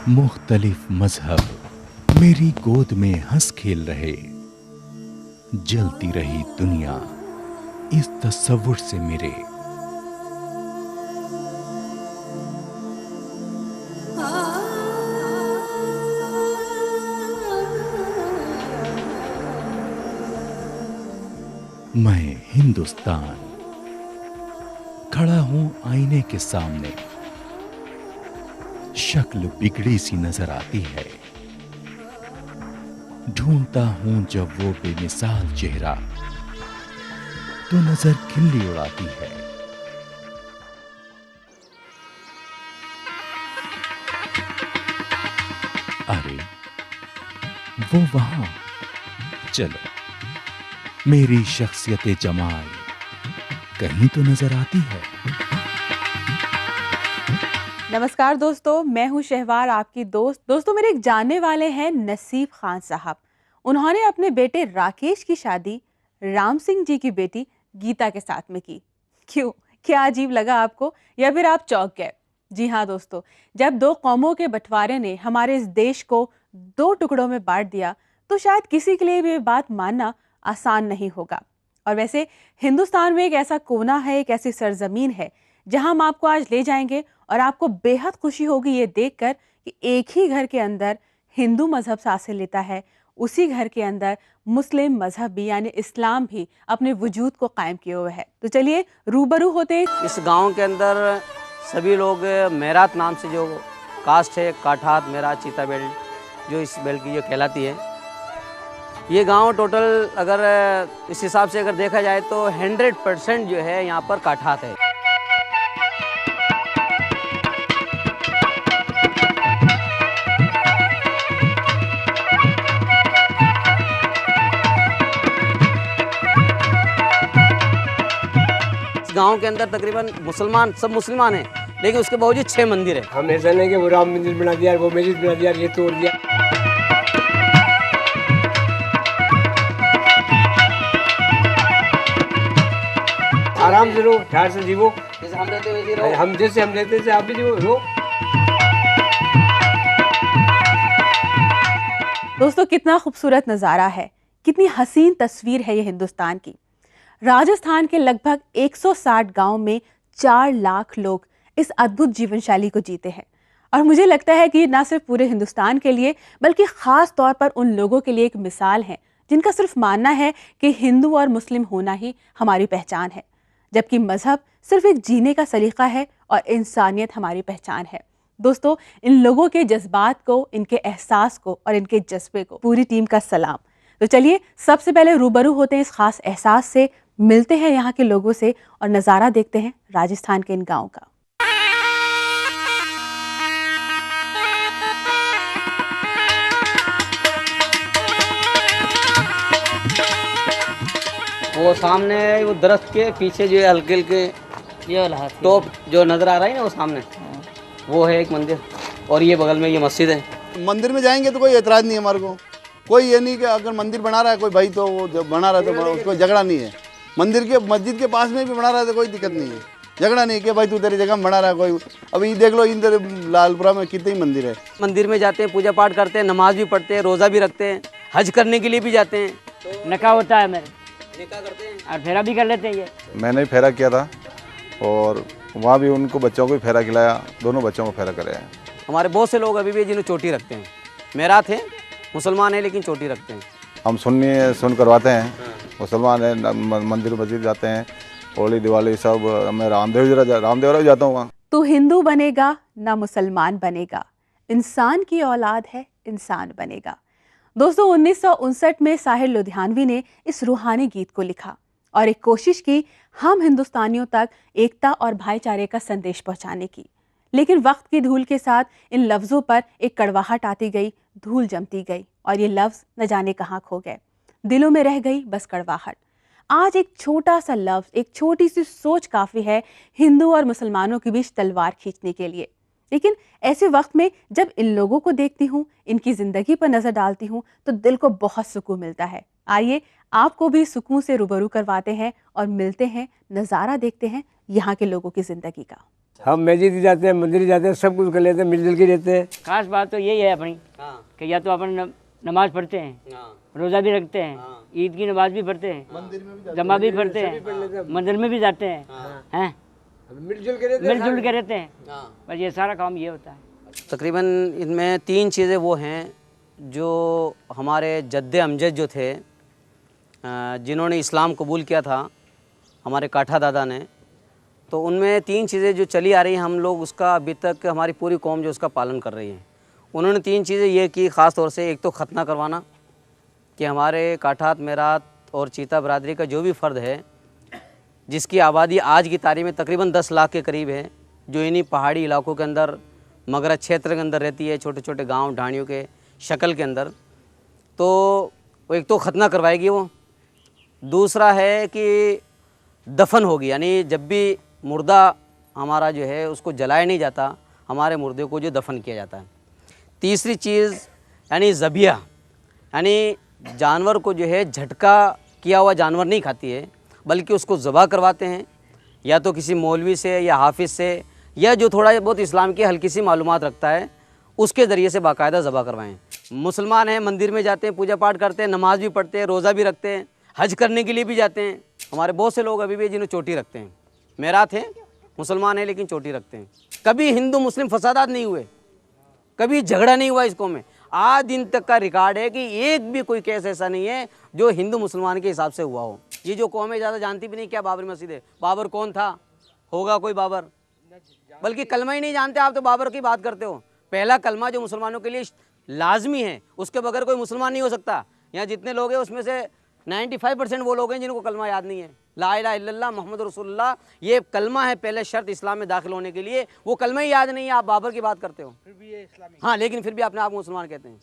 मुख्तलिफ मजहब मेरी गोद में हंस खेल रहे। जलती रही दुनिया इस तसव्वुर से मेरे। मैं हिंदुस्तान खड़ा हूं आईने के सामने। शक्ल बिगड़ी सी नजर आती है। ढूंढता हूं जब वो बेमिसाल चेहरा, तो नजर खिल्ली उड़ाती है। अरे वो वहां, चलो मेरी शख्सियत जमाल कहीं तो नजर आती है। नमस्कार दोस्तों, मैं हूं शहवार, आपकी दोस्त। दोस्तों, मेरे एक जानने वाले हैं नसीब खान साहब। उन्होंने अपने बेटे राकेश की शादी राम सिंह जी की बेटी गीता के साथ में की। क्यों, क्या अजीब लगा आपको, या फिर आप चौंक गए? जी हाँ दोस्तों, जब दो कौमों के बंटवारे ने हमारे इस देश को दो टुकड़ों में बांट दिया, तो शायद किसी के लिए भी ये बात मानना आसान नहीं होगा। और वैसे हिंदुस्तान में एक ऐसा कोना है, एक ऐसी सरजमीन है जहां हम आपको आज ले जाएंगे और आपको बेहद खुशी होगी ये देखकर कि एक ही घर के अंदर हिंदू मजहब सांसें लेता है, उसी घर के अंदर मुस्लिम मजहब भी यानी इस्लाम भी अपने वजूद को कायम किए हुए है। तो चलिए रूबरू होते। इस गांव के अंदर सभी लोग मेरात नाम से जो कास्ट है, काठात, मेरात, चीता बेल्ट, जो इस बेल्ट की जो कहलाती है, ये गांव टोटल अगर इस हिसाब से अगर देखा जाए तो 100% जो है यहाँ पर काठात है। इस गांव के अंदर तकरीबन मुसलमान, सब मुसलमान हैं, लेकिन उसके बावजूद 6 मंदिर है। हम ऐसा नहीं कि वो राम मंदिर बना दिया, वो मस्जिद बना दिया, ये तोड़ दिया। आराम से रहो, ध्यान से जीवो, जैसे हम रहते वैसे रहो। हम रहते थे, आप भी जीवो, रहो। दोस्तों, कितना खूबसूरत नज़ारा है, कितनी हसीन तस्वीर है ये हिंदुस्तान की। राजस्थान के लगभग 160 गांव में 4 लाख लोग इस अद्भुत जीवन शैली को जीते हैं। और मुझे लगता है कि ना सिर्फ पूरे हिंदुस्तान के लिए बल्कि ख़ास तौर पर उन लोगों के लिए एक मिसाल है जिनका सिर्फ मानना है कि हिंदू और मुस्लिम होना ही हमारी पहचान है, जबकि मजहब सिर्फ एक जीने का सलीका है और इंसानियत हमारी पहचान है। दोस्तों, इन लोगों के जज्बात को, इनके एहसास को और इनके जज्बे को पूरी टीम का सलाम। तो चलिए सबसे पहले रूबरू होते हैं इस खास एहसास से, मिलते हैं यहाँ के लोगों से और नज़ारा देखते हैं राजस्थान के इन गाँव का। वो सामने वो दरख्त के पीछे जो है हल्के हल्के ये टॉप जो नजर आ रहा है ना, वो सामने वो है एक मंदिर, और ये बगल में ये मस्जिद है। मंदिर में जाएंगे तो कोई एतराज़ नहीं है हमारे को। कोई ये नहीं कि अगर मंदिर बना रहा है कोई भाई, तो वो जब बना रहा है तो उसको झगड़ा नहीं है। मंदिर के मस्जिद के पास में भी बना रहा है तो कोई दिक्कत नहीं है, झगड़ा नहीं कि भाई तू तेरी जगह में बना रहा है कोई। अभी देख लो इधर लालपुरा में कितने मंदिर है। मंदिर में जाते हैं, पूजा पाठ करते हैं, नमाज भी पढ़ते हैं, रोज़ा भी रखते हैं, हज करने के लिए भी जाते हैं। तो निकाह होता है मेरे, निकाह करते हैं और फेरा भी कर लेते हैं। ये मैंने भी फेरा किया था और वहाँ भी उनको बच्चों को भी फेरा खिलाया, दोनों बच्चों को फेरा कराया। हमारे बहुत से लोग अभी भी जिन्हें चोटी रखते हैं, मेरात है, मुसलमान है लेकिन चोटी रखते हैं। हम सुन करवाते हैं, मुसलमान है, मंदिर मस्जिद जाते हैं, होली दिवाली सब। मैं रामदेवरा भी जाता हूँ वहाँ। तू हिंदू बनेगा ना मुसलमान बनेगा, इंसान की औलाद है इंसान बनेगा। दोस्तों, 1959 में साहिर लुधियानवी ने इस रूहानी गीत को लिखा और एक कोशिश की हम हिंदुस्तानियों तक एकता और भाईचारे का संदेश पहुंचाने की। लेकिन वक्त की धूल के साथ इन लफ्ज़ों पर एक कड़वाहट आती गई, धूल जमती गई और ये लफ्ज़ न जाने कहाँ खो गए। दिलों में रह गई बस कड़वाहट। आज एक छोटा सा लफ्ज़, एक छोटी सी सोच काफ़ी है हिंदू और मुसलमानों के बीच तलवार खींचने के लिए। लेकिन ऐसे वक्त में जब इन लोगों को देखती हूँ, इनकी ज़िंदगी पर नज़र डालती हूँ, तो दिल को बहुत सुकून मिलता है। आइए आपको भी सुकून से रूबरू करवाते हैं और मिलते हैं, नज़ारा देखते हैं यहाँ के लोगों की ज़िंदगी का। हम मस्जिद भी जाते हैं, मंदिर जाते हैं, सब कुछ कर लेते हैं, मिलजुल के रहते हैं। खास बात तो यही है अपनी कि या तो अपन नमाज पढ़ते हैं, रोज़ा भी रखते हैं, ईद की नमाज भी पढ़ते हैं, जमा भी पढ़ते हैं, मंदिर में भी जाते हैं, हैं मिलजुल के रहते हैं। बस ये सारा काम ये होता है। तकरीबन इनमें 3 चीज़ें वो हैं जो हमारे जद्दे अमजद जो थे, जिन्होंने इस्लाम कबूल किया था, हमारे काठा दादा ने, तो उनमें 3 चीज़ें जो चली आ रही हैं, हम लोग उसका अभी तक हमारी पूरी कौम जो उसका पालन कर रही है। उन्होंने 3 चीज़ें ये की ख़ास तौर से, एक तो खतना करवाना कि हमारे काठात, मेरात और चीता बरादरी का जो भी फ़र्द है, जिसकी आबादी आज की तारीख में तकरीबन 10 लाख के करीब है, जो इन्हीं पहाड़ी इलाकों के अंदर, मगरज क्षेत्र के अंदर रहती है, छोटे छोटे गांव ढाणियों के शक्ल के अंदर, तो एक तो खतना करवाएगी वो। दूसरा है कि दफन होगी, यानी जब भी मुर्दा हमारा जो है उसको जलाया नहीं जाता, हमारे मुर्दे को जो दफन किया जाता है। तीसरी चीज़ यानी ज़बिया, यानी जानवर को जो है झटका किया हुआ जानवर नहीं खाती है, बल्कि उसको ज़बह करवाते हैं, या तो किसी मौलवी से या हाफिज़ से, या जो थोड़ा बहुत इस्लाम की हल्की सी मालूमात रखता है, उसके ज़रिए से बाकायदा ज़बह करवाएं। मुसलमान हैं, मंदिर में जाते हैं, पूजा पाठ करते हैं, नमाज भी पढ़ते हैं, रोज़ा भी रखते हैं, हज करने के लिए भी जाते हैं। हमारे बहुत से लोग अभी भी जिन्हें चोटी रखते हैं, मेरात हैं, मुसलमान हैं लेकिन चोटी रखते हैं। कभी हिंदू मुस्लिम फसादात नहीं हुए, कभी झगड़ा नहीं हुआ इस कौम में। आज दिन तक का रिकॉर्ड है कि एक भी कोई केस ऐसा नहीं है जो हिंदू मुसलमान के हिसाब से हुआ हो। ये जो कौम है ज़्यादा जानती भी नहीं क्या बाबरी मस्जिद है, बाबर कौन था, होगा कोई बाबर, बल्कि कलमा ही नहीं जानते। आप तो बाबर की बात करते हो। पहला कलमा जो मुसलमानों के लिए लाजमी है, उसके बगैर कोई मुसलमान नहीं हो सकता। यहाँ जितने लोग हैं उसमें से 95% वो लोग हैं जिनको कलमा याद नहीं है। ला इलाहा इल्लल्लाह मोहम्मद रसूलुल्लाह, ये कलमा है पहले शर्त इस्लाम में दाखिल होने के लिए। वो कलमा ही याद नहीं है, आप बाबर की बात करते हो। हाँ, लेकिन फिर भी अपने आप को मुसलमान कहते हैं।